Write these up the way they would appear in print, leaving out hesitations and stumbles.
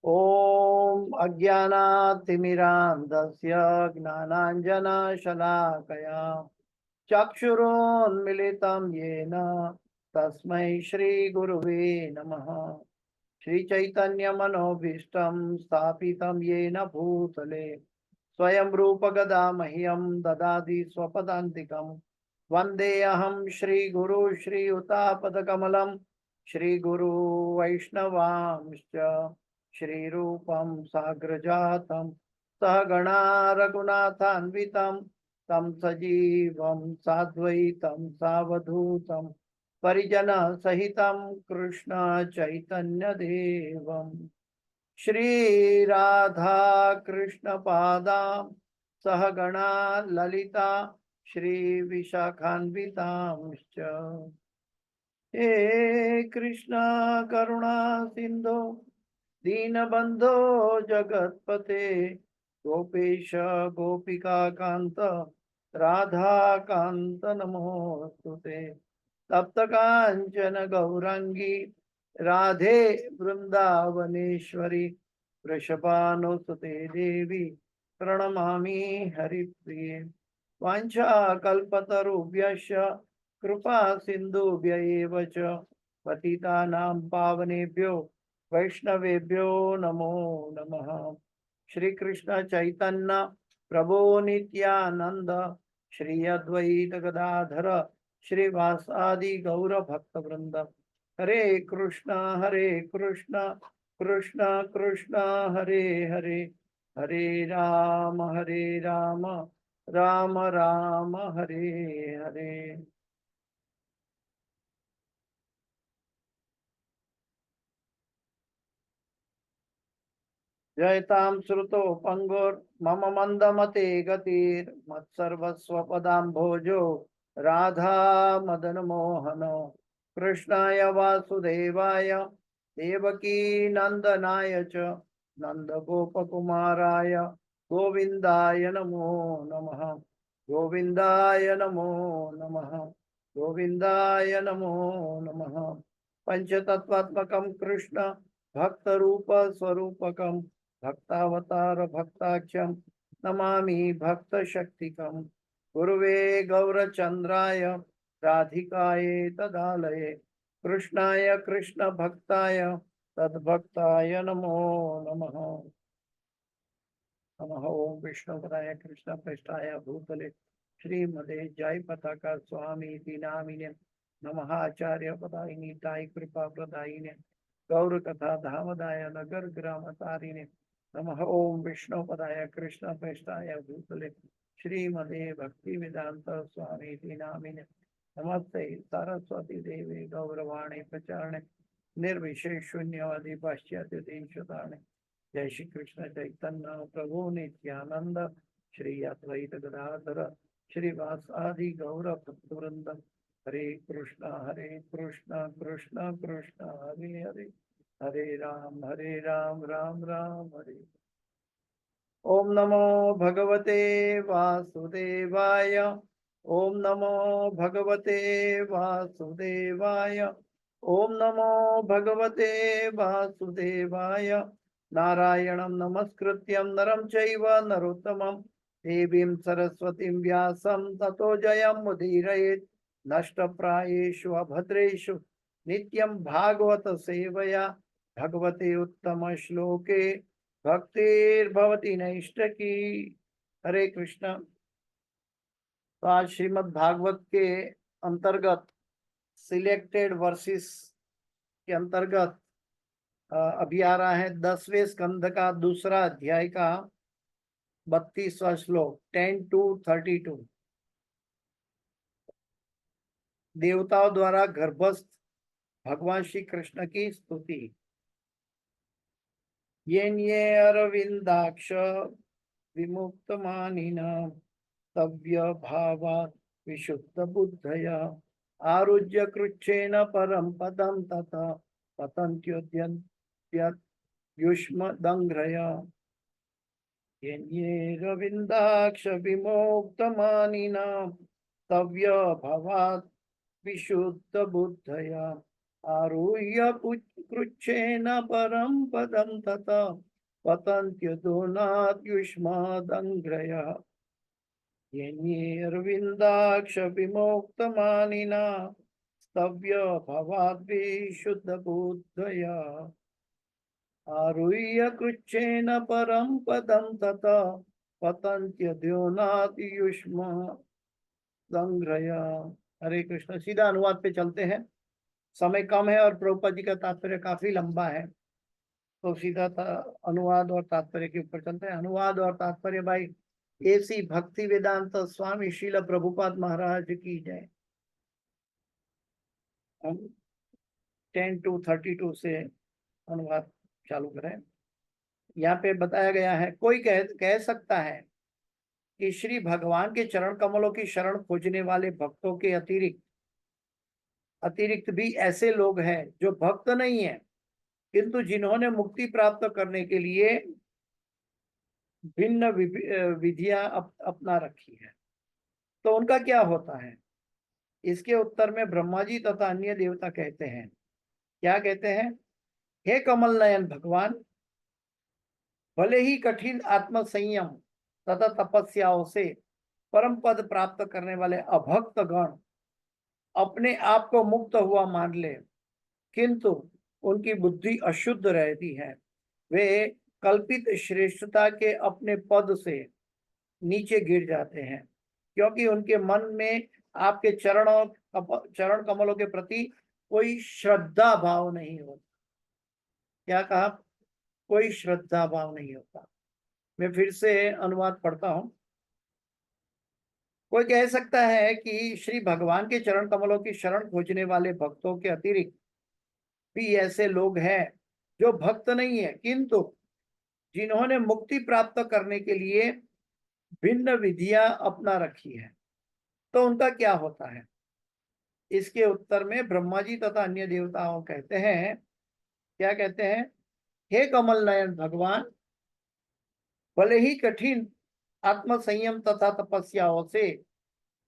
ओम अज्ञानातिमिरान्धस्य ज्ञानाञ्जनशलाकया चक्षुरोन्मिलितं येन तस्मै श्रीगुरुवे नमः। श्रीचैतन्यमनोभीष्टं स्थापितं येन भूतले स्वयं रूपगदा मह्यं ददाति स्वपदान्तिकं। वन्देऽहं श्रीगुरु श्रीयुतापदकमलं श्रीगुरु वैष्णवांश्च श्रीरूपं साग्रजातं सहगणा रघुनाथान्वितं तं सजीवं साद्वैतं सावधूतं परिजनसहितं कृष्ण चैतन्यदेवं श्री राधा कृष्ण पादां सहगणा ललिता श्री विशाखान्वितांश्च। हे कृष्ण करुणा सिंधु दीनबंधो जगत्पते गोपेश गोपिका कांत राधा कांत नमोस्तुते। तप्त कांचन गौरांगी राधे वृंदावनेश्वरी वृषभानुसुते देवी प्रणमामि हरिप्रिये। वाञ्छाकल्पतरुभ्यश्च कृपा सिन्धुभ्य एव च पतितानां पावनेभ्यो वैष्णवेभ्यो नमो नमः। श्री कृष्ण चैतन्य प्रभु नित्यानंद श्री अद्वैत गदाधर श्रीवासादि गौर भक्त वृंद। हरे कृष्ण कृष्ण कृष्ण हरे हरे, हरे राम राम राम हरे हरे। जयतां श्रुतो पंगुर्मम मंदमते गतिर्मत्सर्वस्वपदाम्भोजो राधा मदन मोहनो। कृष्णाय वासुदेवाय देवकी नंदनाय च नंदगोपकुमाराय गोविन्दाय नमो नमः। गोविन्दाय नमो नमः। गोविन्दाय नमो नमः। पंचतत्वात्मकं कृष्ण भक्त रूप स्वरूपकं भक्तावतार भक्ताख्यं नमामि भक्त शक्तिकं। गुरुवे गौरचंद्राय राधिकाये तदालये कृष्णाय कृष्ण भक्ताय तद्भक्ताय नमो नमः। नमः ओम विष्णुपदाय कृष्ण प्रेष्ठाय भूतले श्रीमदे जय पताका स्वामी नामिने नमः। आचार्य पदायिनी ताई कृपा प्रदायिने गौर कथा धामदाय नगर ग्राम तारिणे नमः। ओम विष्णुपदाय कृष्ण प्रेष्ठाय भूतले श्रीमदे भक्ति वेदांत स्वामी नामिने नमस्ते सरस्वती देवी गौरवाणी प्रचारणे निर्विशेष शून्यवादी पाश्चात्य देशतारणे। जय श्री कृष्ण चैतन्य प्रभु नित्यानंद श्री अद्वैत गदाधर श्रीवासादि गौर भक्तवृंद। हरे कृष्ण कृष्ण कृष्ण हरे हरे, हरे राम राम हरे। ओम नमो भगवते वासुदेवाय। ओम नमो भगवते वासुदेवाय। ओम नमो भगवते वासुदेवाय। नारायणं नमस्कृत्यं नरं चैव नरोत्तमं देवीं सरस्वतीं व्यासं ततो जयमुदीरयेत्। नष्टप्रायेषु अभद्रेषु नित्यं भागवत सेवया भगवते उत्तम श्लोके भक्तिर्भवति नैष्ठकी। हरे कृष्ण। तो आज श्रीमद् भागवत के अंतर्गत सिलेक्टेड वर्सेस के अंतर्गत अभी आ रहा है 10वें स्कंद का दूसरा अध्याय का 32वां श्लोक 10 to 32। देवताओं द्वारा गर्भस्थ भगवान श्री कृष्ण की स्तुति। येन्ये अरविंदाक्ष विमुक्त मानिना तव्य भावात् विशुद्ध बुद्धया आरुज्य कृच्छेन परम पदम तथा पतन्त्युद्यन्त्युष्म दंघ्रया। येन्ये रविन्दाक्ष विमुक्त मानिना तव्य भावात् विशुद्ध बुद्धया आरुह्य कृच्छेन परम पदम तथा पतन्त्यधुनाद्युष्मदङ्घ्रयः येऽर्विन्दाक्ष विमोक्तमानिना स्तव्य भवाद्भिः आरुह्य कृच्छेन परम पदम तथा पतन्त्यधुनाद्युष्मदङ्घ्रयः। हरे कृष्ण। सीधा अनुवाद पे चलते हैं, समय कम है और प्रभुपाद जी का तात्पर्य काफी लंबा है, तो सीधा अनुवाद और तात्पर्य के ऊपर चलते हैं। अनुवाद और तात्पर्य भाई एसी भक्ति वेदांत स्वामी श्रील प्रभुपाद महाराज की जय। हम 10:32 से अनुवाद चालू करें। यहाँ पे बताया गया है, कोई कह सकता है कि श्री भगवान के चरण कमलों की शरण खोजने वाले भक्तों के अतिरिक्त भी ऐसे लोग हैं जो भक्त नहीं है, किंतु जिन्होंने मुक्ति प्राप्त करने के लिए भिन्न विधियां अपना रखी है, तो उनका क्या होता है? इसके उत्तर में ब्रह्मा जी तथा अन्य देवता कहते हैं। क्या कहते हैं? हे कमल नयन भगवान, भले ही कठिन आत्म संयम तथा तपस्याओं से परम पद प्राप्त करने वाले अभक्त गण अपने आप को मुक्त हुआ मान ले, किंतु उनकी बुद्धि अशुद्ध रहती है। वे कल्पित श्रेष्ठता के अपने पद से नीचे गिर जाते हैं, क्योंकि उनके मन में आपके चरण कमलों के प्रति कोई श्रद्धा भाव नहीं होता। क्या कहा? कोई श्रद्धा भाव नहीं होता। मैं फिर से अनुवाद पढ़ता हूं। कोई कह सकता है कि श्री भगवान के चरण कमलों की शरण खोजने वाले भक्तों के अतिरिक्त भी ऐसे लोग हैं जो भक्त नहीं है, किंतु जिन्होंने मुक्ति प्राप्त करने के लिए भिन्न विधियां अपना रखी है, तो उनका क्या होता है? इसके उत्तर में ब्रह्मा जी तथा अन्य देवताओं कहते हैं। क्या कहते हैं? हे कमल नयन भगवान, भले ही कठिन आत्म संयम तथा तपस्याओं से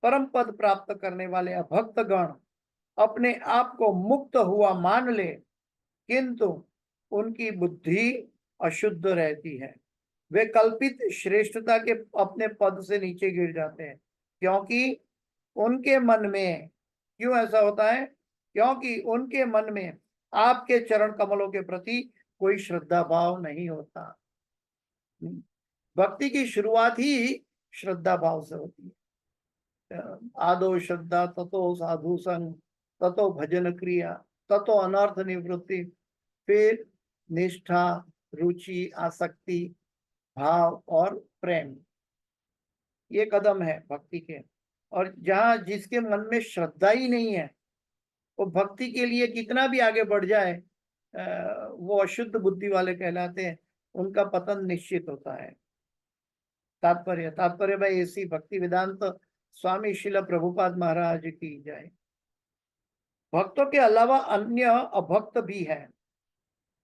परम पद प्राप्त करने वाले अभक्त गण अपने आप को मुक्त हुआ मान ले, किंतु उनकी बुद्धि अशुद्ध रहती है। वे कल्पित श्रेष्ठता के अपने पद से नीचे गिर जाते हैं, क्योंकि उनके मन में, क्यों ऐसा होता है? क्योंकि उनके मन में आपके चरण कमलों के प्रति कोई श्रद्धा भाव नहीं होता। भक्ति की शुरुआत ही श्रद्धा भाव से होती है। आदो श्रद्धा ततो साधु संग ततो भजन क्रिया ततो अनर्थ निवृत्ति, फिर निष्ठा, रुचि, आसक्ति, भाव और प्रेम। ये कदम है भक्ति के। और जहाँ जिसके मन में श्रद्धा ही नहीं है, वो भक्ति के लिए कितना भी आगे बढ़ जाए, वो अशुद्ध बुद्धि वाले कहलाते हैं। उनका पतन निश्चित होता है। तात्पर्य भाई ऐसी भक्ति वेदांत स्वामी श्रील प्रभुपाद महाराज की जय। भक्तों के अलावा अन्य अभक्त भी हैं,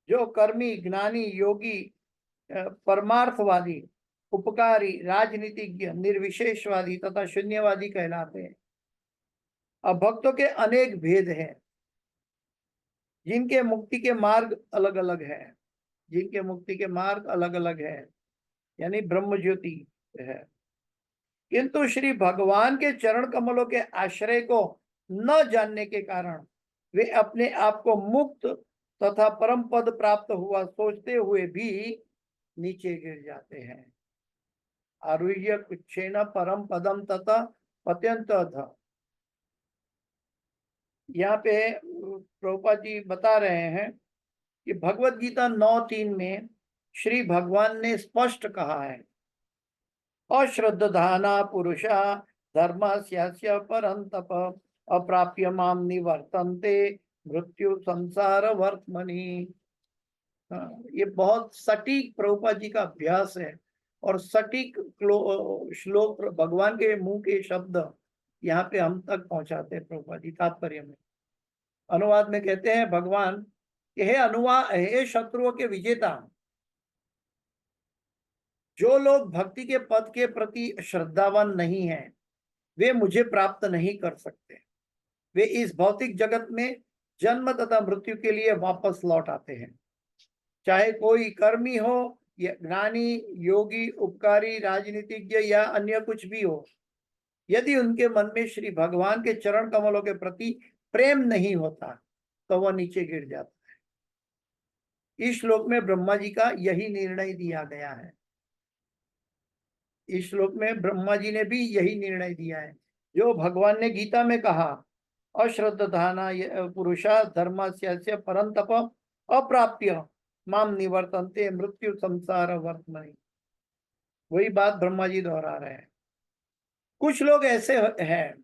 जो कर्मी, ज्ञानी, योगी, परमार्थवादी, उपकारी, राजनीतिज्ञ, निर्विशेषवादी तथा शून्यवादी कहलाते हैं। अभक्तों के अनेक भेद हैं, जिनके मुक्ति के मार्ग अलग अलग है, यानी ब्रह्म ज्योति है। किंतु श्री भगवान के चरण कमलों के आश्रय को न जानने के कारण वे अपने आप को मुक्त तथा परम पद प्राप्त हुआ सोचते हुए भी नीचे गिर जाते हैं। आरुह्य कुच्छेन परम पदम तथा अत्यंत अध। यहाँ पे प्रभुपाद जी बता रहे हैं कि भगवत गीता 9:3 में श्री भगवान ने स्पष्ट कहा है, अश्रद्धाना पुरुषा धर्मस्यास्य परंतप अप्राप्य माम निवर्तन्ते मृत्यु संसार वर्तमनि। ये बहुत सटीक प्रभुपाद जी का अभ्यास है और सटीक श्लोक भगवान के मुंह के शब्द यहाँ पे हम तक पहुंचाते हैं प्रभुपाद जी। तात्पर्य में, अनुवाद में कहते हैं भगवान कि हे शत्रुओं के विजेता, जो लोग भक्ति के पद के प्रति श्रद्धावान नहीं हैं, वे मुझे प्राप्त नहीं कर सकते। वे इस भौतिक जगत में जन्म तथा मृत्यु के लिए वापस लौट आते हैं। चाहे कोई कर्मी हो या ज्ञानी, योगी, उपकारी, राजनीतिज्ञ या अन्य कुछ भी हो, यदि उनके मन में श्री भगवान के चरण कमलों के प्रति प्रेम नहीं होता तो वह नीचे गिर जाता है। इस श्लोक में ब्रह्मा जी का यही निर्णय दिया गया है। इस श्लोक में ब्रह्मा जी ने भी यही निर्णय दिया है जो भगवान ने गीता में कहा, अश्रद्धाना पुरुषा धर्मस्य परंतप अप्राप्य माम निवर्तन्ते मृत्यु संसार वर्तमनि। वही बात ब्रह्मा जी दोहरा रहे हैं। कुछ लोग ऐसे हैं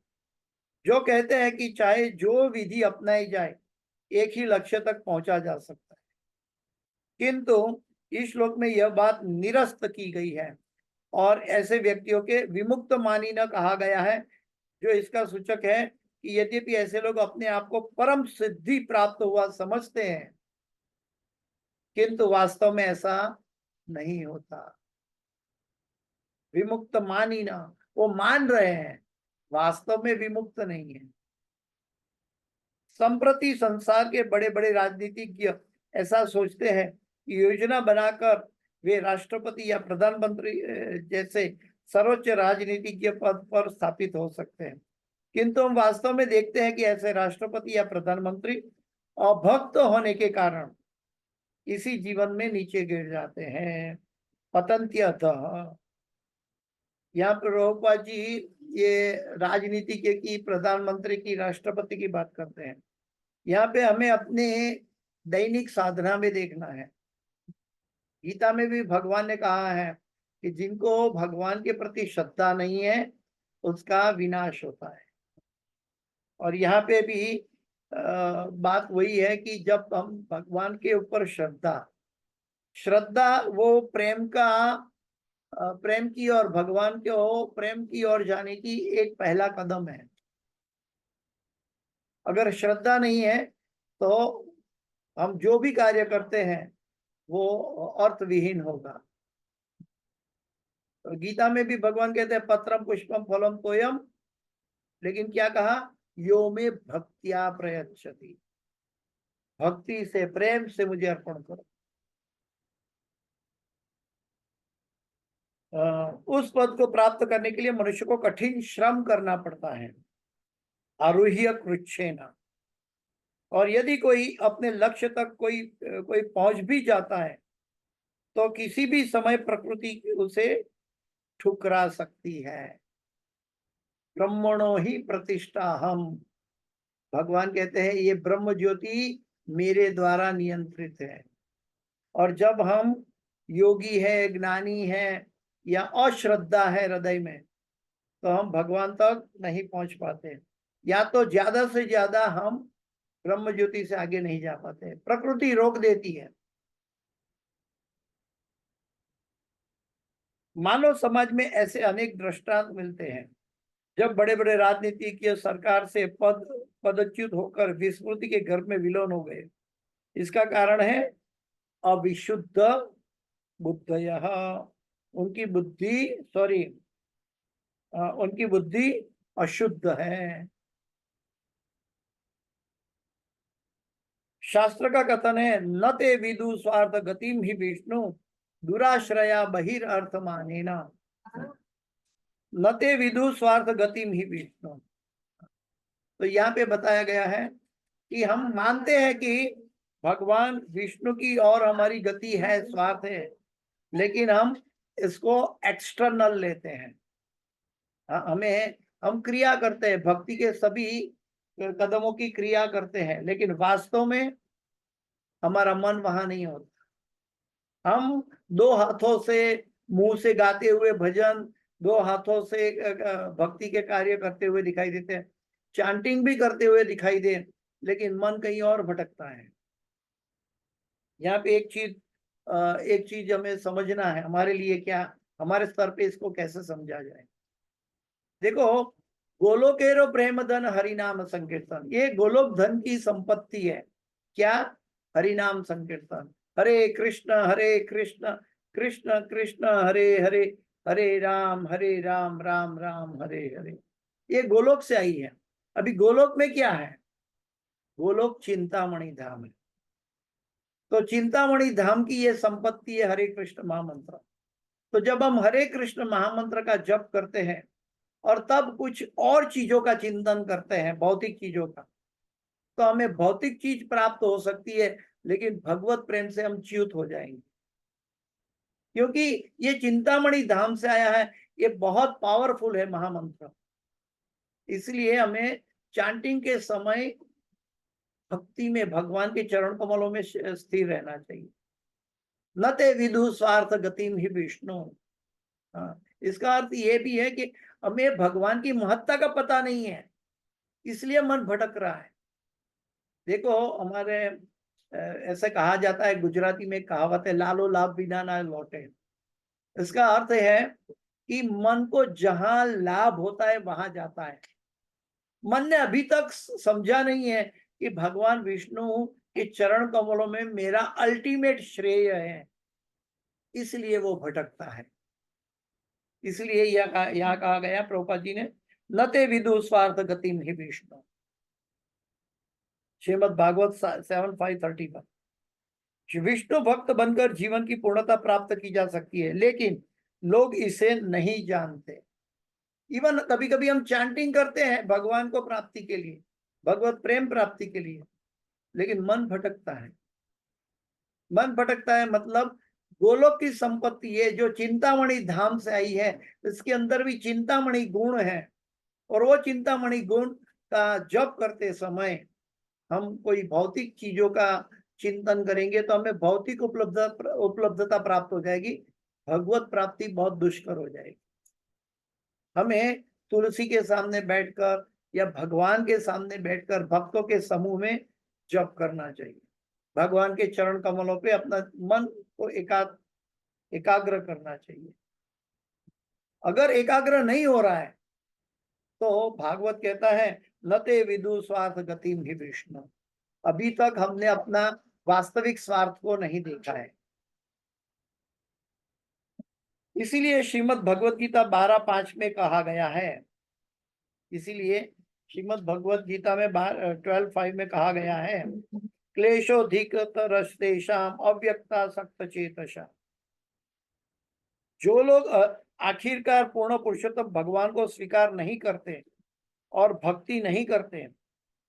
जो कहते हैं कि चाहे जो विधि अपनाई जाए एक ही लक्ष्य तक पहुंचा जा सकता है, किंतु इस श्लोक में यह बात निरस्त की गई है और ऐसे व्यक्तियों के विमुक्त मानी न कहा गया है, जो इसका सूचक है कि यद्यपि ऐसे लोग अपने आप को परम सिद्धि प्राप्त हुआ समझते हैं, किंतु वास्तव में ऐसा नहीं होता। विमुक्त मानी ना, वो मान रहे हैं, वास्तव में विमुक्त नहीं है। संप्रति संसार के बड़े बड़े राजनीतिज्ञ ऐसा सोचते हैं कि योजना बनाकर वे राष्ट्रपति या प्रधानमंत्री जैसे सर्वोच्च राजनीतिज्ञ पद पर स्थापित हो सकते हैं, किंतु हम वास्तव में देखते हैं कि ऐसे राष्ट्रपति या प्रधानमंत्री अभक्त होने के कारण इसी जीवन में नीचे गिर जाते हैं, पतंत्यतः। यहाँ पर प्रभुपाद जी ये राजनीति के की, प्रधानमंत्री की, राष्ट्रपति की बात करते हैं। यहाँ पे हमें अपने दैनिक साधना में देखना है। गीता में भी भगवान ने कहा है कि जिनको भगवान के प्रति श्रद्धा नहीं है उसका विनाश होता है। और यहाँ पे भी बात वही है कि जब हम भगवान के ऊपर श्रद्धा वो प्रेम का प्रेम की और भगवान के हो प्रेम की ओर जाने की एक पहला कदम है। अगर श्रद्धा नहीं है तो हम जो भी कार्य करते हैं वो अर्थविहीन होगा। तो गीता में भी भगवान कहते हैं पत्रम पुष्पम फलम तोयम, लेकिन क्या कहा, यो में भक्तिया प्रयच्छति, भक्ति से प्रेम से मुझे अर्पण करो। उस पद को प्राप्त करने के लिए मनुष्य को कठिन श्रम करना पड़ता है, आरूह्य कृच्छेन। और यदि कोई अपने लक्ष्य तक कोई पहुंच भी जाता है तो किसी भी समय प्रकृति उसे ठुकरा सकती है। ब्रह्मणो ही प्रतिष्ठा हम, भगवान कहते हैं ये ब्रह्म ज्योति मेरे द्वारा नियंत्रित है। और जब हम योगी है, ज्ञानी है या अश्रद्धा है हृदय में, तो हम भगवान तक नहीं पहुंच पाते, या तो ज्यादा से ज्यादा हम ब्रह्म ज्योति से आगे नहीं जा पाते, प्रकृति रोक देती है। मानव समाज में ऐसे अनेक दृष्टांत मिलते हैं जब बड़े बड़े राजनीतिज्ञ सरकार से पदच्युत होकर विस्मृति के गर्भ में विलीन हो गए। इसका कारण है अविशुद्ध बुद्धयः, उनकी बुद्धि अशुद्ध है। शास्त्र का कथन है न ते विदु स्वार्थ गतिम ही विष्णु दुराश्रया बहिर्थ मानेना, न ते विदु स्वार्थ गतिम ही विष्णु। तो यहाँ पे बताया गया है कि हम मानते हैं कि भगवान विष्णु की और हमारी गति है, स्वार्थ है, लेकिन हम इसको एक्सटर्नल लेते हैं। हम क्रिया करते हैं, भक्ति के सभी कदमों की क्रिया करते हैं, लेकिन वास्तव में हमारा मन वहां नहीं होता। हम दो हाथों से मुंह से गाते हुए भजन, दो हाथों से भक्ति के कार्य करते हुए दिखाई देते हैं, चांटिंग भी करते हुए दिखाई दे, लेकिन मन कहीं और भटकता है। यहाँ पे एक चीज हमें समझना है, हमारे लिए क्या, हमारे स्तर पे इसको कैसे समझा जाए। देखो, गोलोकेरो प्रेम धन हरिनाम संकीर्तन, ये गोलोक धन की संपत्ति है। क्या? हरिनाम संकीर्तन। हरे कृष्ण कृष्ण कृष्ण हरे हरे, हरे राम राम राम हरे हरे। ये गोलोक से आई है। अभी गोलोक में क्या है? वो लोग चिंतामणि धाम है। तो चिंतामणि धाम की ये संपत्ति है हरे कृष्ण महामंत्र। तो जब हम हरे कृष्ण महामंत्र का जप करते हैं और तब कुछ और चीजों का चिंतन करते हैं, भौतिक चीजों का, तो हमें भौतिक चीज प्राप्त हो सकती है, लेकिन भगवत प्रेम से हम च्युत हो जाएंगे। क्योंकि ये चिंतामणि धाम से आया है, ये बहुत पावरफुल है महामंत्र। इसलिए हमें चांटिंग के समय भक्ति में भगवान के चरण कमलों में स्थिर रहना चाहिए। न ते विदु स्वार्थ गतिम ही विष्णु। हाँ, इसका अर्थ ये भी है कि हमें भगवान की महत्ता का पता नहीं है, इसलिए मन भटक रहा है। देखो हमारे ऐसे कहा जाता है, गुजराती में कहावत है, लालो लाभ बिना ना लौटे। इसका अर्थ है कि मन को जहां लाभ होता है वहां जाता है। मन ने अभी तक समझा नहीं है कि भगवान विष्णु के चरण कमलों में मेरा अल्टीमेट श्रेय है, इसलिए वो भटकता है। इसलिए यहाँ कहा गया प्रभुपाद जी ने, न ते विदु स्वार्थ गतिम ही विष्णु। श्रीमद् भागवत 7:531। विष्णु भक्त बनकर जीवन की पूर्णता प्राप्त की जा सकती है, लेकिन लोग इसे नहीं जानते। इवन कभी कभी हम चैंटिंग करते हैं भगवान को प्राप्ति के लिए, भगवत प्रेम प्राप्ति के लिए, लेकिन मन भटकता है। मन भटकता है मतलब गोलोक की संपत्ति है जो चिंतामणि धाम से आई है, इसके अंदर भी चिंतामणि गुण है। और वो चिंतामणि गुण का जप करते समय हम कोई भौतिक चीजों का चिंतन करेंगे तो हमें भौतिक उपलब्धता प्राप्त हो जाएगी, भगवत प्राप्ति बहुत दुष्कर हो जाएगी। हमें तुलसी के सामने बैठकर या भगवान के सामने बैठकर भक्तों के समूह में जप करना चाहिए। भगवान के चरण कमलों पे अपना मन को एकाग्र करना चाहिए। अगर एकाग्र नहीं हो रहा है तो भागवत कहता है, न ते विदु स्वार्थ गतिम ही विष्णु। अभी तक हमने अपना वास्तविक स्वार्थ को नहीं देखा है। इसीलिए श्रीमद् भगवत गीता 12:5 में कहा गया है, इसीलिए श्रीमद् भगवत गीता में 12:5 में कहा गया है, क्लेशोधिकतरस्तेषाम् अव्यक्ता सक्त चेतसा। जो लोग आखिरकार पूर्ण पुरुषोत्तम भगवान को स्वीकार नहीं करते और भक्ति नहीं करते,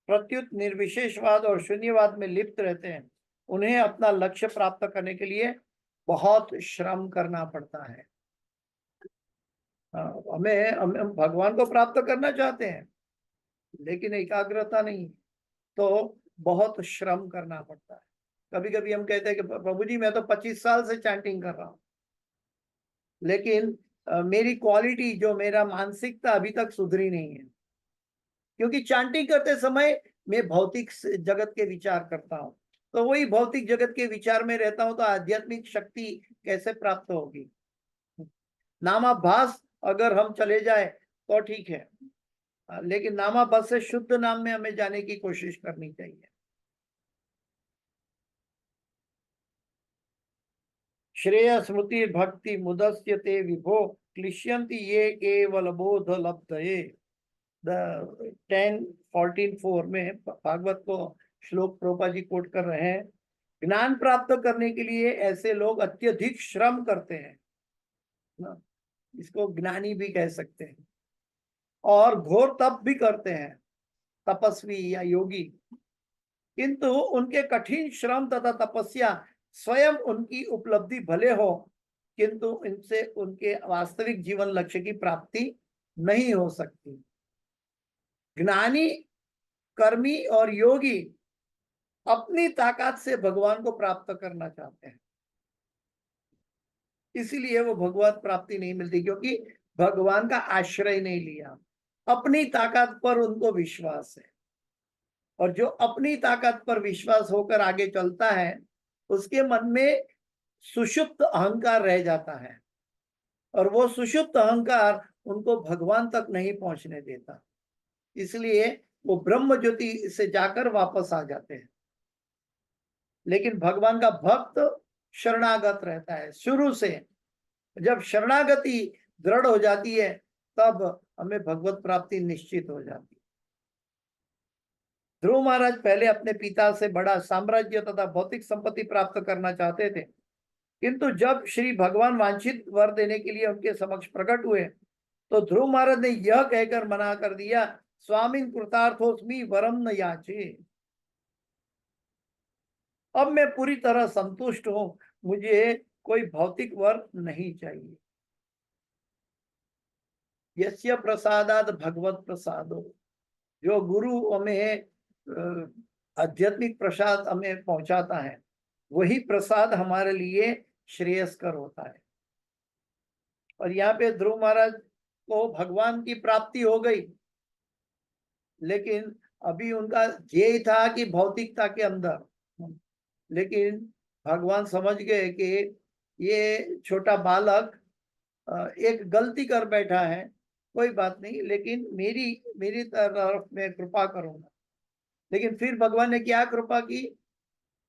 प्रत्युत निर्विशेषवाद और शून्यवाद में लिप्त रहते हैं, उन्हें अपना लक्ष्य प्राप्त करने के लिए बहुत श्रम करना पड़ता है। हम भगवान को प्राप्त करना चाहते हैं लेकिन एकाग्रता नहीं, तो बहुत श्रम करना पड़ता है। कभी कभी हम कहते हैं कि प्रभु जी मैं तो 25 साल से चैंटिंग कर रहा हूं, लेकिन मेरी क्वालिटी, जो मेरा मानसिकता अभी तक सुधरी नहीं है। क्योंकि चैंटिंग करते समय मैं भौतिक जगत के विचार करता हूँ, तो वही भौतिक जगत के विचार में रहता हूँ, तो आध्यात्मिक शक्ति कैसे प्राप्त होगी। नामाभास अगर हम चले जाए तो ठीक है, लेकिन नामाभास से शुद्ध नाम में हमें जाने की कोशिश करनी चाहिए। श्रेय स्मृति भक्ति मुदस्यते विभो क्लिश्यन्ति ये केवल बोध लब्धये। 10:14 में भागवत को श्लोक प्रभुपाद जी कोट कर रहे हैं। ज्ञान प्राप्त करने के लिए ऐसे लोग अत्यधिक श्रम करते हैं, इसको ज्ञानी भी कह सकते हैं, और घोर तप भी करते हैं, तपस्वी या योगी। किंतु उनके कठिन श्रम तथा तपस्या स्वयं उनकी उपलब्धि भले हो, किंतु इनसे उनके वास्तविक जीवन लक्ष्य की प्राप्ति नहीं हो सकती। ज्ञानी, कर्मी और योगी अपनी ताकत से भगवान को प्राप्त करना चाहते हैं, इसीलिए वो भगवत प्राप्ति नहीं मिलती, क्योंकि भगवान का आश्रय नहीं लिया। अपनी ताकत पर उनको विश्वास है, और जो अपनी ताकत पर विश्वास होकर आगे चलता है उसके मन में सुषुप्त अहंकार रह जाता है, और वो सुषुप्त अहंकार उनको भगवान तक नहीं पहुंचने देता। इसलिए वो ब्रह्म ज्योति से जाकर वापस आ जाते हैं। लेकिन भगवान का भक्त शरणागत रहता है शुरू से। जब शरणागति दृढ़ हो जाती है तब हमें भगवत प्राप्ति निश्चित हो जाती है। ध्रुव महाराज पहले अपने पिता से बड़ा साम्राज्य तथा भौतिक संपत्ति प्राप्त करना चाहते थे, किंतु जब श्री भगवान वांछित वर देने के लिए उनके समक्ष प्रकट हुए तो ध्रुव महाराज ने यह कहकर मना कर दिया, स्वामी कृतार्थोस्मि वरम न याचे। अब मैं पूरी तरह संतुष्ट हूं, मुझे कोई भौतिक वर नहीं चाहिए। यस्य प्रसादात भगवत प्रसादो, जो गुरु हमें आध्यात्मिक प्रसाद हमें पहुंचाता है, वही प्रसाद हमारे लिए श्रेयस्कर होता है। और यहाँ पे ध्रुव महाराज को भगवान की प्राप्ति हो गई, लेकिन अभी उनका ध्येय था कि भौतिकता के अंदर, लेकिन भगवान समझ गए कि ये छोटा बालक एक गलती कर बैठा है, कोई बात नहीं, लेकिन मेरी तरफ में कृपा करूंगा। लेकिन फिर भगवान ने क्या कृपा की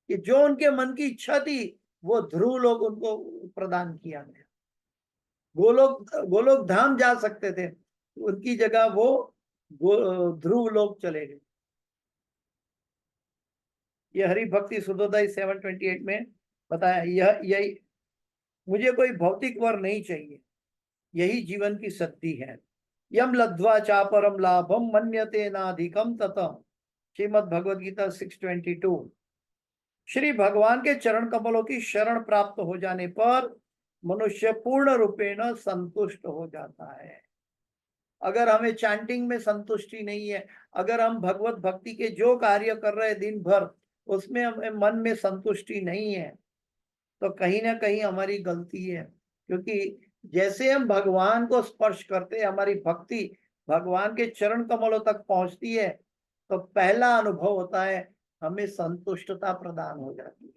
कि जो उनके मन की इच्छा थी वो ध्रुव लोक उनको प्रदान किया गया। गोलोक धाम जा सकते थे, उनकी जगह वो ध्रुव लोक चले गए। ये हरि भक्ति सुधोदय 728 में बताया, यही मुझे कोई भौतिक वर नहीं चाहिए, यही जीवन की सत्य है। यम लब्ध्वा चापरम लाभम मन्यते नाधिकम ततः, श्रीमद् भगवद गीता 6:22। श्री भगवान के चरण कमलों की शरण प्राप्त हो जाने पर मनुष्य पूर्ण रूपेण संतुष्ट हो जाता है। अगर हमें चैंटिंग में संतुष्टि नहीं है, अगर हम भगवत भक्ति के जो कार्य कर रहे हैं दिन भर उसमें हमें मन में संतुष्टि नहीं है, तो कहीं ना कहीं हमारी गलती है। क्योंकि जैसे हम भगवान को स्पर्श करते हैं, हमारी भक्ति भगवान के चरण कमलों तक पहुंचती है, तो पहला अनुभव होता है हमें संतुष्टता प्रदान हो जाती है,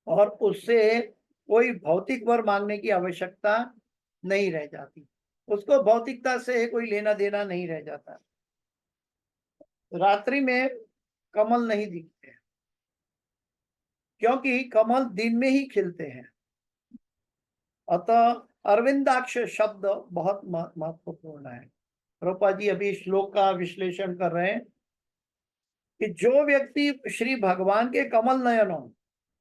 और उससे कोई भौतिक वर मांगने की आवश्यकता नहीं रह जाती, उसको भौतिकता से कोई लेना देना नहीं रह जाता। रात्रि में कमल नहीं दिखते, क्योंकि कमल दिन में ही खिलते हैं। अतः अरविंदाक्ष शब्द बहुत महत्वपूर्ण है। प्रभुपाद जी अभी श्लोक का विश्लेषण कर रहे हैं कि जो व्यक्ति श्री भगवान के कमल नयनों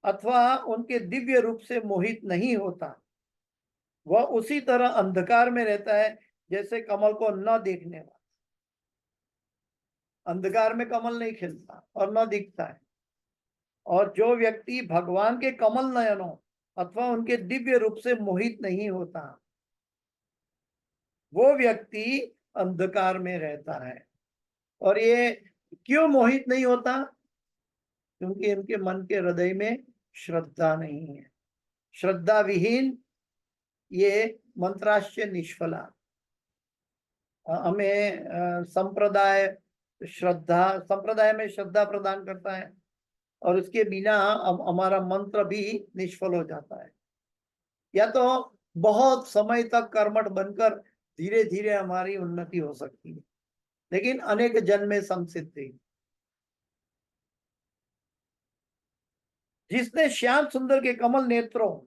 अथवा उनके दिव्य रूप से मोहित नहीं होता, वह उसी तरह अंधकार में रहता है जैसे कमल को न देखने वाला। अंधकार में कमल नहीं खिलता और न दिखता है। और जो व्यक्ति भगवान के कमल नयनों अथवा उनके दिव्य रूप से मोहित नहीं होता, वो व्यक्ति अंधकार में रहता है। और ये क्यों मोहित नहीं होता? क्योंकि उनके मन के हृदय में श्रद्धा नहीं है। श्रद्धा विहीन ये मंत्राश्य निष्फला। हमें संप्रदाय में श्रद्धा प्रदान करता है, और उसके बिना हमारा मंत्र भी निष्फल हो जाता है। या तो बहुत समय तक कर्मठ बनकर धीरे धीरे हमारी उन्नति हो सकती है, लेकिन अनेक जन्म में संसिद्धि। जिसने श्याम सुंदर के कमल नेत्रों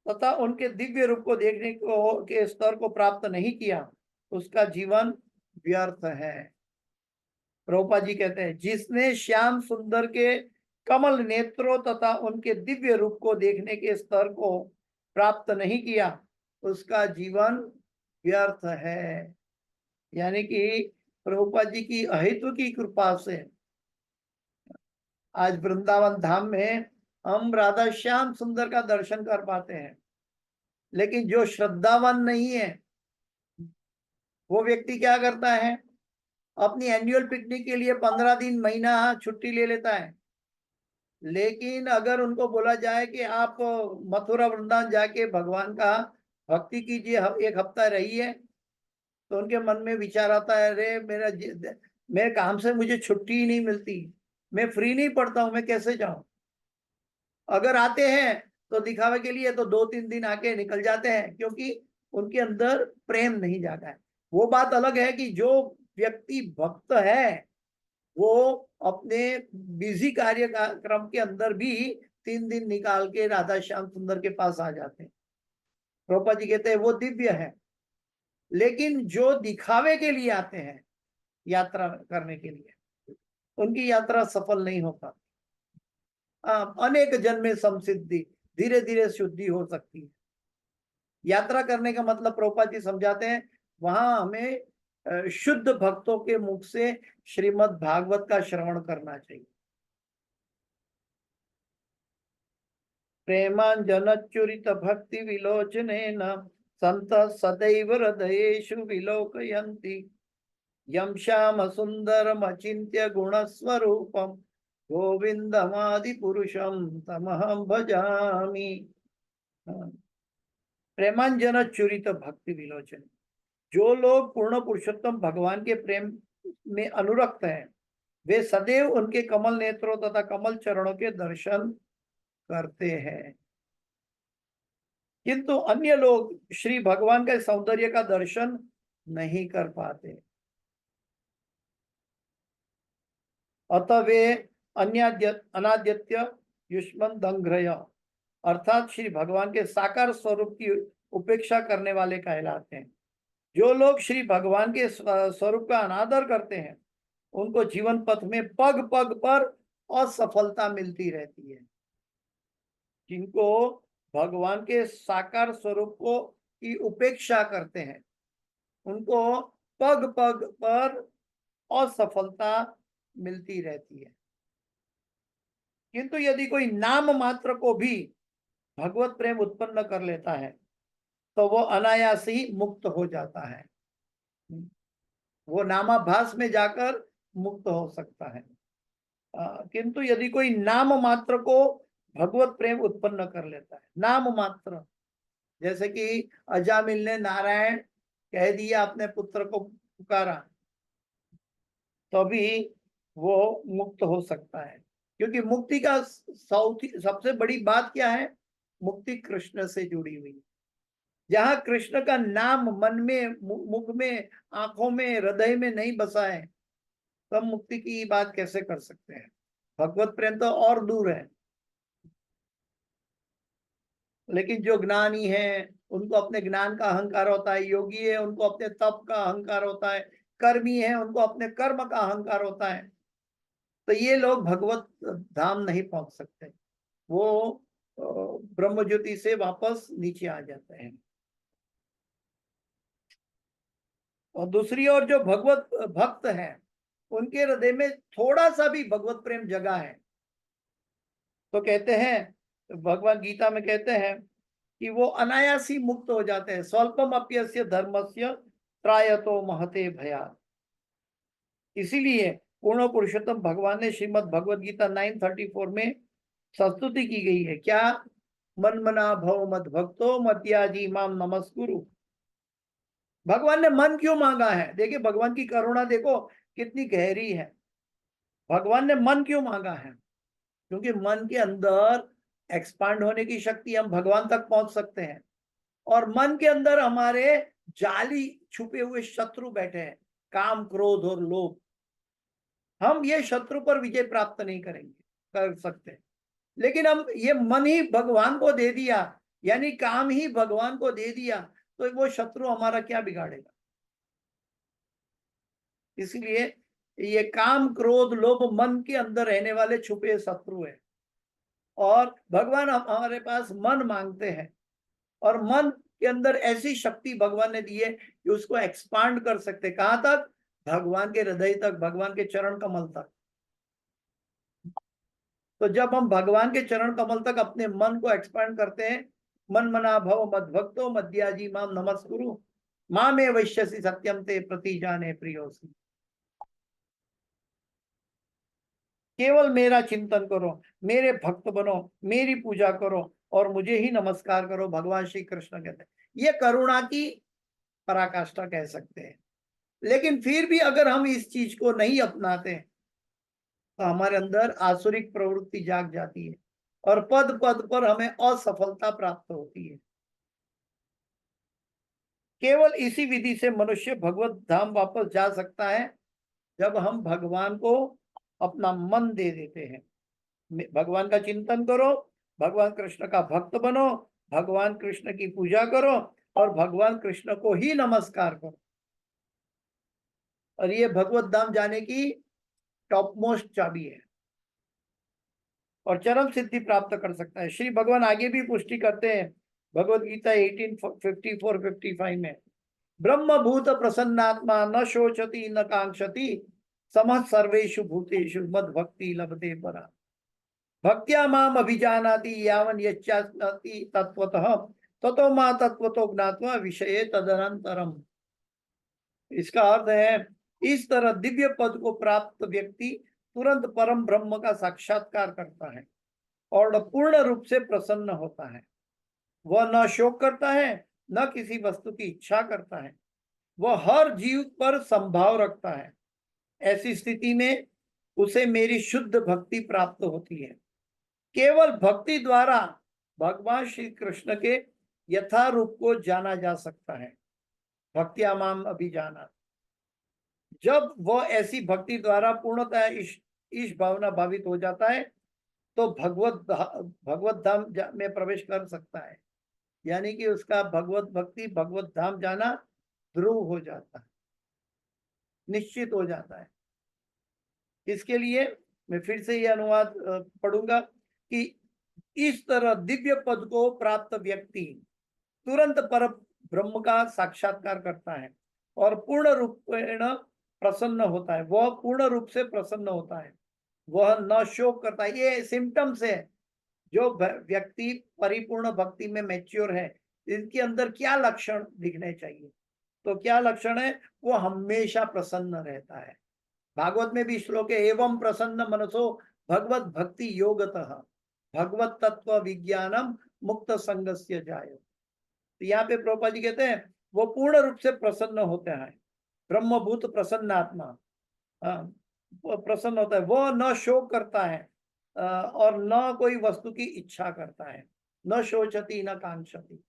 तथा उनके दिव्य रूप को देखने को के स्तर को प्राप्त नहीं किया, उसका जीवन व्यर्थ है। प्रभुपाद जी कहते हैं, जिसने श्याम सुंदर के कमल नेत्रों तथा उनके दिव्य रूप को देखने के स्तर को प्राप्त नहीं किया, उसका जीवन व्यर्थ है। यानी कि प्रभुपाद जी की अहित्व की कृपा से आज वृंदावन धाम में हम राधा श्याम सुंदर का दर्शन कर पाते हैं। लेकिन जो श्रद्धावान नहीं है, वो व्यक्ति क्या करता है, अपनी एनुअल पिकनिक के लिए 15 दिन महीना छुट्टी ले लेता है। लेकिन अगर उनको बोला जाए कि आप मथुरा वृंदावन जाके भगवान का भक्ति कीजिए, एक हफ्ता रहिए, तो उनके मन में विचार आता है, अरे मेरे काम से मुझे छुट्टी ही नहीं मिलती, मैं फ्री नहीं पड़ता हूं, मैं कैसे जाऊं। अगर आते हैं तो दिखावे के लिए तो 2-3 दिन आके निकल जाते हैं, क्योंकि उनके अंदर प्रेम नहीं जागा है। वो बात अलग है कि जो व्यक्ति भक्त है वो अपने बिजी कार्यक्रम के अंदर भी 3 दिन निकाल के राधा श्याम सुंदर के पास आ जाते हैं। प्रभुपाद जी कहते हैं वो दिव्य है। लेकिन जो दिखावे के लिए आते हैं यात्रा करने के लिए, उनकी यात्रा सफल नहीं हो पाती। अनेक जन्मे समसिद्धि, धीरे धीरे शुद्धि हो सकती है। यात्रा करने का मतलब प्रभुपाद जी समझाते हैं, वहां हमें शुद्ध भक्तों के मुख से श्रीमद् भागवत का श्रवण करना चाहिए। प्रेमांजनच्युरित भक्ति विलोचनेन संत सदैव हृदयेषु विलोकयन्ति यं श्याम सुंदरम अचिंत्य गुणस्वरूपम गोविंदमादि पुरुषम तमहं भजामि। प्रेमांजन चुरित भक्ति विलोचन, जो लोग पूर्ण पुरुषोत्तम भगवान के प्रेम में अनुरक्त हैं, वे सदैव उनके कमल नेत्रों तथा कमल चरणों के दर्शन करते हैं। किंतु अन्य लोग श्री भगवान के सौंदर्य का दर्शन नहीं कर पाते, अतः वे अनाद्यत्य युष्मन दंग्रय अर्थात श्री भगवान के साकार स्वरूप की उपेक्षा करने वाले कहलाते हैं। जो लोग श्री भगवान के स्वरूप का अनादर करते हैं, उनको जीवन पथ में पग पग पर असफलता मिलती रहती है। जिनको भगवान के साकार स्वरूप को की उपेक्षा करते हैं, उनको पग पग पर असफलता मिलती रहती है। किंतु यदि कोई नाम मात्र को भी भगवत प्रेम उत्पन्न कर लेता है, तो वो अनायास ही मुक्त हो जाता है। वो नामाभास में जाकर मुक्त हो सकता है। किंतु यदि कोई नाम मात्र को भगवत प्रेम उत्पन्न कर लेता है, नाम मात्र, जैसे कि अजामिल ने नारायण कह दिया, अपने पुत्र को पुकारा, तभी वो मुक्त हो सकता है। क्योंकि मुक्ति का सबसे बड़ी बात क्या है? मुक्ति कृष्ण से जुड़ी हुई। जहां कृष्ण का नाम मन में, मुख में, आंखों में, हृदय में नहीं बसा है, तब मुक्ति की बात कैसे कर सकते हैं? भगवत प्रेम तो और दूर है। लेकिन जो ज्ञानी है, उनको अपने ज्ञान का अहंकार होता है। योगी है, उनको अपने तप का अहंकार होता है। कर्मी है, उनको अपने कर्म का अहंकार होता है। तो ये लोग भगवत धाम नहीं पहुंच सकते, वो ब्रह्म ज्योति से वापस नीचे आ जाते हैं। और दूसरी ओर जो भगवत भक्त हैं, उनके हृदय में थोड़ा सा भी भगवत प्रेम जगा है, तो कहते हैं, भगवान गीता में कहते हैं कि वो अनायास ही मुक्त हो जाते हैं। स्वल्पम अप्यस्य धर्मस्य त्रायतो महते भया। इसीलिए पूर्ण पुरुषोत्तम भगवान ने श्रीमद् भगवद गीता 9:34 में संस्तुति की गई है। क्या? मन मना भव मद भक्तो मत्याजी माम नमस्कुरु। भगवान ने मन क्यों मांगा है? देखिए भगवान की करुणा देखो कितनी गहरी है। भगवान ने मन क्यों मांगा है? क्योंकि मन के अंदर एक्सपांड होने की शक्ति, हम भगवान तक पहुंच सकते हैं। और मन के अंदर हमारे जाली छुपे हुए शत्रु बैठे हैं, काम, क्रोध और लोभ। हम ये शत्रु पर विजय प्राप्त नहीं करेंगे, कर सकते। लेकिन हम ये मन ही भगवान को दे दिया, यानी काम ही भगवान को दे दिया, तो वो शत्रु हमारा क्या बिगाड़ेगा? इसलिए ये काम, क्रोध, लोभ मन के अंदर रहने वाले छुपे शत्रु है। और भगवान हमारे पास मन मांगते हैं, और मन के अंदर ऐसी शक्ति भगवान ने दी है कि उसको एक्सपांड कर सकते। कहां तक? भगवान के हृदय तक, भगवान के चरण कमल तक। तो जब हम भगवान के चरण कमल तक अपने मन को एक्सपांड करते हैं, मन मना भव मद भक्तो मद्याजी माम नमस्कुरु मां में वैश्यसी सत्यम ते प्रति जाने प्रियोसी। केवल मेरा चिंतन करो, मेरे भक्त बनो, मेरी पूजा करो और मुझे ही नमस्कार करो, भगवान श्री कृष्ण कहते हैं। ये करुणा की पराकाष्ठा कह सकते हैं। लेकिन फिर भी अगर हम इस चीज को नहीं अपनाते, तो हमारे अंदर आसुरिक प्रवृत्ति जाग जाती है और पद पद पर हमें असफलता प्राप्त होती है। केवल इसी विधि से मनुष्य भगवत धाम वापस जा सकता है, जब हम भगवान को अपना मन दे देते हैं। भगवान का चिंतन करो, भगवान कृष्ण का भक्त बनो, भगवान कृष्ण की पूजा करो, और भगवान कृष्ण को ही नमस्कार करो। और ये भगवत धाम जाने की टॉप मोस्ट चाबी है और चरम सिद्धि प्राप्त कर सकता है। श्री भगवान आगे भी पुष्टि करते हैं भगवत गीता 18:54-55 में, ब्रह्म भूत प्रसन्नात्मा न शोचति न कांक्षति समः सर्वेषु भूतेषु मद भक्ति लभते परा, भक्त्या माम अभिजानाति यावन यच्चास्ति तत्वतः ततो मा तत्वतो ज्ञात्वा विषये तदनंतरम। इसका अर्थ है, इस तरह दिव्य पद को प्राप्त व्यक्ति तुरंत परम ब्रह्म का साक्षात्कार करता है और पूर्ण रूप से प्रसन्न होता है। वह न शोक करता है न किसी वस्तु की इच्छा करता है, वह हर जीव पर संभाव रखता है। ऐसी स्थिति में उसे मेरी शुद्ध भक्ति प्राप्त होती है। केवल भक्ति द्वारा भगवान श्री कृष्ण के यथारूप को जाना जा सकता है। भक्त्या माम अभिजाना, जब वह ऐसी भक्ति द्वारा पूर्णतः ईश भावना भावित हो जाता है तो भगवत धाम में प्रवेश कर सकता है। यानी कि उसका भगवत भक्ति भगवत धाम जाना ध्रुव हो जाता है, निश्चित हो जाता है। इसके लिए मैं फिर से यह अनुवाद पढ़ूंगा कि इस तरह दिव्य पद को प्राप्त व्यक्ति तुरंत पर ब्रह्म का साक्षात्कार करता है और पूर्ण रूपेण प्रसन्न होता है। वह पूर्ण रूप से प्रसन्न होता है, वह न शोक करता है। ये सिम्टम्स है जो व्यक्ति परिपूर्ण भक्ति में मैच्योर है, इनके अंदर क्या लक्षण दिखने चाहिए। तो क्या लक्षण है, वो हमेशा प्रसन्न रहता है। भागवत में भी श्लोक है, एवं प्रसन्न मनसो भगवत भक्ति योगतः भगवत तत्व विज्ञानम मुक्त संगस्य जायो। तो यहाँ पे प्रभुपाद जी कहते हैं वो पूर्ण रूप से प्रसन्न होते हैं, ब्रह्मभूत प्रसन्न आत्मा प्रसन्न होता है। वो न शोक करता है और न कोई वस्तु की इच्छा करता है, न शोचती न कांक्षति।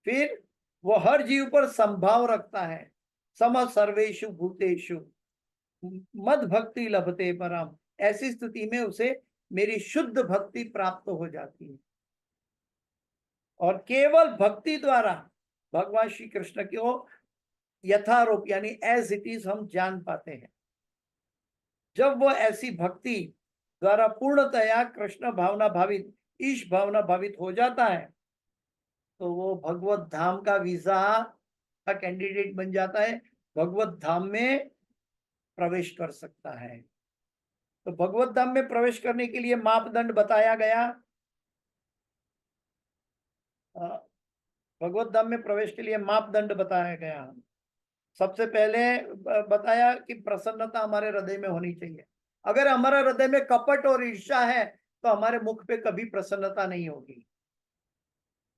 फिर वो हर जीव पर संभाव रखता है, सम सर्वेषु भूतेषु मद भक्ति लभते परम। ऐसी स्थिति में उसे मेरी शुद्ध भक्ति प्राप्त हो जाती है और केवल भक्ति द्वारा भगवान श्री कृष्ण को यथारूप यानी एज इट इज हम जान पाते हैं। जब वह ऐसी भक्ति द्वारा पूर्णतया कृष्ण भावना भावित ईश भावना भावित हो जाता है तो वो भगवत धाम का वीजा का कैंडिडेट बन जाता है, भगवत धाम में प्रवेश कर सकता है। तो भगवत धाम में प्रवेश करने के लिए मापदंड बताया गया। भगवत धाम में प्रवेश के लिए मापदंड बताया गया। सबसे पहले बताया कि प्रसन्नता हमारे हृदय में होनी चाहिए। अगर हमारे हृदय में कपट और ईर्ष्या है तो हमारे मुख पे कभी प्रसन्नता नहीं होगी।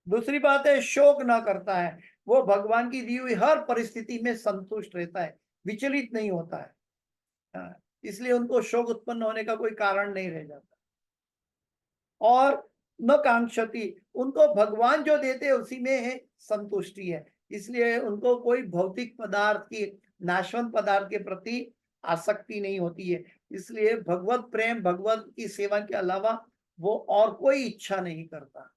दूसरी बात है, शोक ना करता है, वो भगवान की दी हुई हर परिस्थिति में संतुष्ट रहता है, विचलित नहीं होता है, इसलिए उनको शोक उत्पन्न होने का कोई कारण नहीं रह जाता। और न कांक्षति, उनको भगवान जो देते उसी में संतुष्टि है, इसलिए उनको कोई भौतिक पदार्थ की नाशवंत पदार्थ के प्रति आसक्ति नहीं होती है। इसलिए भगवत प्रेम भगवत की सेवा के अलावा वो और कोई इच्छा नहीं करता,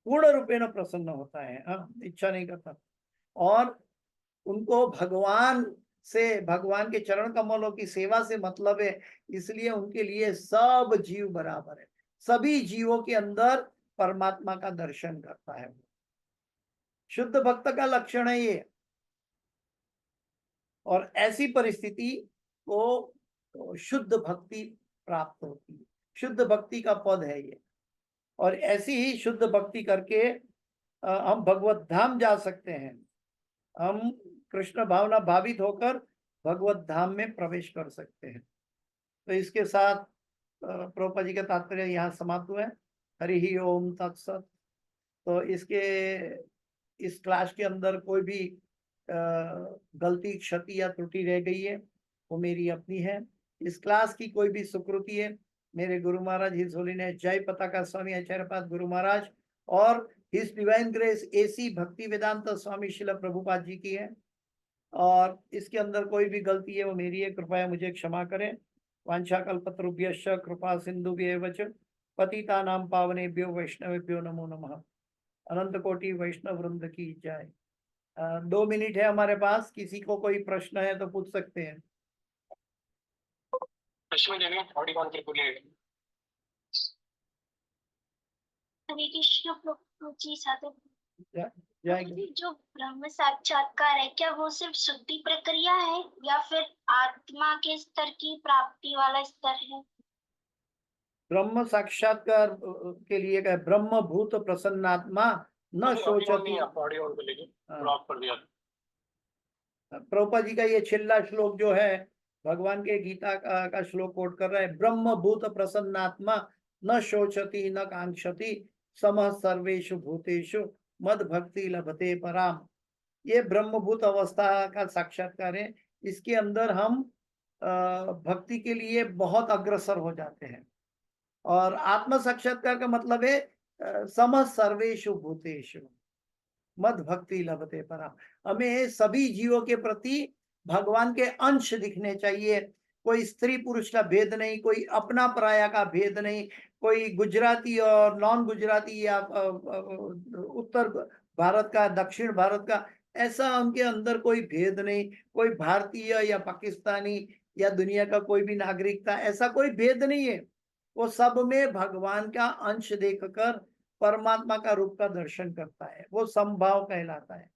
पूर्ण रूपेण प्रसन्न होता है, इच्छा नहीं करता। और उनको भगवान से, भगवान के चरण कमलों की सेवा से मतलब है, इसलिए उनके लिए सब जीव बराबर है, सभी जीवों के अंदर परमात्मा का दर्शन करता है। शुद्ध भक्त का लक्षण है ये। और ऐसी परिस्थिति को शुद्ध भक्ति प्राप्त होती है, शुद्ध भक्ति का पद है ये। और ऐसी ही शुद्ध भक्ति करके हम भगवत धाम जा सकते हैं, हम कृष्ण भावना भावित होकर भगवत धाम में प्रवेश कर सकते हैं। तो इसके साथ प्रभुपाद जी का तात्पर्य यहाँ समाप्त हुआ है। हरि ही ओम तत्सत। तो इस क्लास के अंदर कोई भी गलती क्षति या त्रुटि रह गई है वो मेरी अपनी है। इस क्लास की कोई भी सुकृति है मेरे गुरु महाराज हिज होलीनेस जय पताका स्वामी आचार्यपाद गुरु महाराज और हिज डिवाइन ग्रेस एसी भक्ति वेदांत स्वामी शिला प्रभुपाद जी की है। और इसके अंदर कोई भी गलती है वो मेरी है, कृपया मुझे क्षमा करें। वांछाकल्पतरुभ्यश्च कृपा सिंधुभ्येव च पतितानां पावनेभ्यो वैष्णवेभ्यो नमो नमः। अनंत कोटि वैष्णव वृंद की जय। 2 मिनट है हमारे पास, किसी को कोई प्रश्न है तो पूछ सकते हैं। लक्ष्मी देवी थोड़ी कौन के पूरी हरे कृष्ण प्रभु जी साधु। जय जो ब्रह्म साक्षात्कार है, क्या वो सिर्फ शुद्धि प्रक्रिया है या फिर आत्मा के स्तर की प्राप्ति वाला स्तर है? ब्रह्म साक्षात्कार के लिए क्या, ब्रह्म भूत प्रसन्नात्मा न शोचती। ऑडियो को लेके ब्लॉक कर दिया। प्रभुपाद जी का ये छिल्ला श्लोक जो है, भगवान के गीता का श्लोक कोट कर रहा है, ब्रह्म भूत प्रसन्नात्मा न शोचती न कांक्षति समः सर्वेषु भूतेषु मद भक्ति लभते पराम। ये ब्रह्मभूत अवस्था का साक्षात्कार है। इसके अंदर हम भक्ति के लिए बहुत अग्रसर हो जाते हैं। और आत्म साक्षात्कार का मतलब है समः सर्वेषु भूतेषु मद भक्ति लभते पराम। हमें सभी जीवों के प्रति भगवान के अंश दिखने चाहिए। कोई स्त्री पुरुष का भेद नहीं, कोई अपना पराया का भेद नहीं, कोई गुजराती और नॉन गुजराती या उत्तर भारत का दक्षिण भारत का, ऐसा उनके अंदर कोई भेद नहीं। कोई भारतीय या पाकिस्तानी या दुनिया का कोई भी नागरिकता, ऐसा कोई भेद नहीं है। वो सब में भगवान का अंश देखकर परमात्मा का रूप का दर्शन करता है, वो समभाव कहलाता है।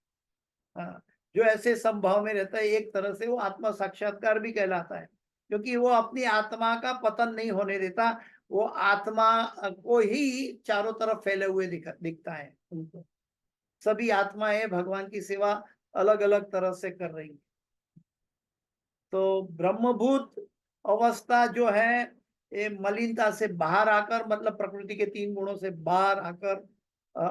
हाँ, जो ऐसे समभाव में रहता है एक तरह से वो आत्मा साक्षात्कार भी कहलाता है, क्योंकि वो अपनी आत्मा का पतन नहीं होने देता। वो आत्मा को ही चारों तरफ फैले हुए दिखता है उनको। सभी आत्माएं भगवान की सेवा अलग अलग तरह से कर रही है। तो ब्रह्मभूत अवस्था जो है, ये मलिनता से बाहर आकर, मतलब प्रकृति के 3 गुणों से बाहर आकर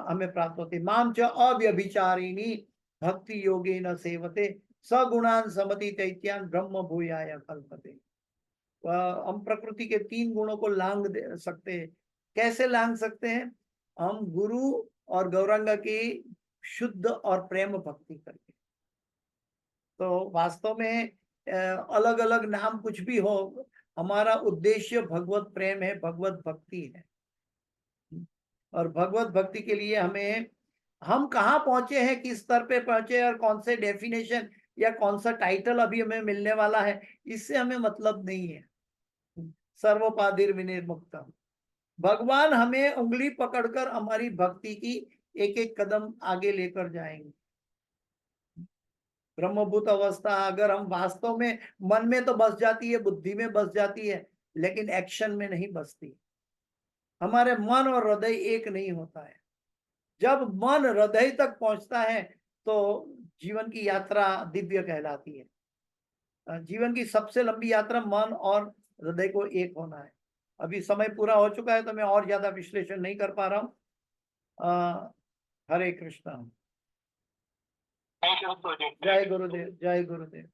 हमें प्राप्त होती है। माम च अव्यभिचारिणी भक्ति योगे न सेवते सगुणान समति दैत्यान ब्रह्म भूयाय कल्पते। हम प्रकृति के 3 गुणों को लांग सकते हैं। कैसे लांग सकते हैं? हम गुरु और गौरांग की शुद्ध और प्रेम भक्ति करके। तो वास्तव में अलग अलग नाम कुछ भी हो, हमारा उद्देश्य भगवत प्रेम है, भगवत भक्ति है। और भगवत भक्ति के लिए हम कहाँ पहुंचे हैं, किस स्तर पे पहुंचे और कौन से डेफिनेशन या कौन सा टाइटल अभी हमें मिलने वाला है, इससे हमें मतलब नहीं है। सर्वोपाधिर विनिर्मुक्तम। भगवान हमें उंगली पकड़कर हमारी भक्ति की एक एक कदम आगे लेकर जाएंगे। ब्रह्मभूत अवस्था अगर हम वास्तव में, मन में तो बस जाती है, बुद्धि में बस जाती है, लेकिन एक्शन में नहीं बसती। हमारे मन और हृदय एक नहीं होता है। जब मन हृदय तक पहुंचता है तो जीवन की यात्रा दिव्य कहलाती है। जीवन की सबसे लंबी यात्रा मन और हृदय को एक होना है। अभी समय पूरा हो चुका है तो मैं और ज्यादा विश्लेषण नहीं कर पा रहा हूँ। हरे कृष्णा। जय गुरुदेव, जय गुरुदेव,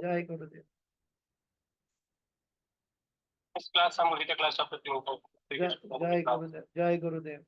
जय गुरुदेव। इस क्लास हम क्लास जय गुरुदेव, जय गुरुदेव।